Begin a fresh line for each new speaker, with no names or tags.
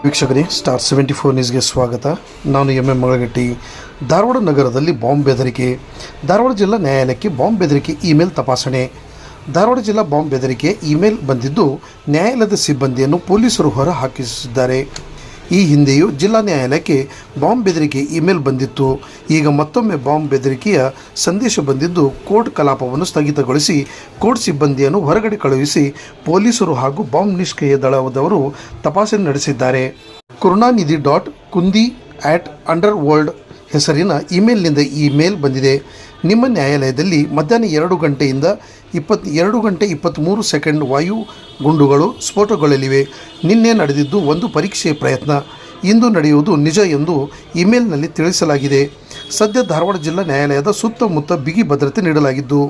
ವೀಕ್ಷಕರೇ, ಸ್ಟಾರ್ 74 ನ್ಯೂಸ್ಗೆ ಸ್ವಾಗತ. ನಾನು ಎಂ ಮಗಳಗಟ್ಟಿ. ಧಾರವಾಡ ನಗರದಲ್ಲಿ ಬಾಂಬ್ ಬೆದರಿಕೆ. ಧಾರವಾಡ ಜಿಲ್ಲಾ ನ್ಯಾಯಾಲಯಕ್ಕೆ ಬಾಂಬ್ ಬೆದರಿಕೆ ಇಮೇಲ್ ತಪಾಸಣೆ. ಧಾರವಾಡ ಜಿಲ್ಲಾ ಬಾಂಬ್ ಬೆದರಿಕೆ ಇಮೇಲ್ ಬಂದಿದ್ದು ನ್ಯಾಯಾಲಯದ ಸಿಬ್ಬಂದಿಯನ್ನು ಪೊಲೀಸರು ಹೊರ ಹಾಕಿಸಿದ್ದಾರೆ. ಈ ಹಿಂದೆಯೂ ಜಿಲ್ಲಾ ನ್ಯಾಯಾಲಯಕ್ಕೆ ಬಾಂಬ್ ಬೆದರಿಕೆ ಇಮೇಲ್ ಬಂದಿತ್ತು. ಈಗ ಮತ್ತೊಮ್ಮೆ ಬಾಂಬ್ ಬೆದರಿಕೆಯ ಸಂದೇಶ ಬಂದಿದ್ದು ಕೋರ್ಟ್ ಕಲಾಪವನ್ನು ಸ್ಥಗಿತಗೊಳಿಸಿ ಕೋರ್ಟ್ ಸಿಬ್ಬಂದಿಯನ್ನು ಹೊರಗಡೆ ಕಳುಹಿಸಿ ಪೊಲೀಸರು ಹಾಗೂ ಬಾಂಬ್ ನಿಷ್ಕ್ರಿಯ ದಳದವರು ತಪಾಸಣೆ ನಡೆಸಿದ್ದಾರೆ. ಕರುಣಾನಿಧಿ .kundi@underworld ಹೆಸರಿನ ಇಮೇಲ್ನಿಂದ ಈ ಮೇಲ್ ಬಂದಿದೆ. ನಿಮ್ಮ ನ್ಯಾಯಾಲಯದಲ್ಲಿ ಮಧ್ಯಾಹ್ನ 2 ಗಂಟೆಯಿಂದ 22:23 ವಾಯು ಗುಂಡುಗಳು ಸ್ಫೋಟಗೊಳ್ಳಲಿವೆ. ನಿನ್ನೆ ನಡೆದಿದ್ದು ಒಂದು ಪರೀಕ್ಷೆ ಪ್ರಯತ್ನ. ಇಂದು ನಡೆಯುವುದು ನಿಜ ಎಂದು ಇಮೇಲ್ನಲ್ಲಿ ತಿಳಿಸಲಾಗಿದೆ. ಸದ್ಯ ಧಾರವಾಡ ಜಿಲ್ಲಾ ನ್ಯಾಯಾಲಯದ ಸುತ್ತಮುತ್ತ ಬಿಗಿ ಭದ್ರತೆ ನೀಡಲಾಗಿದ್ದು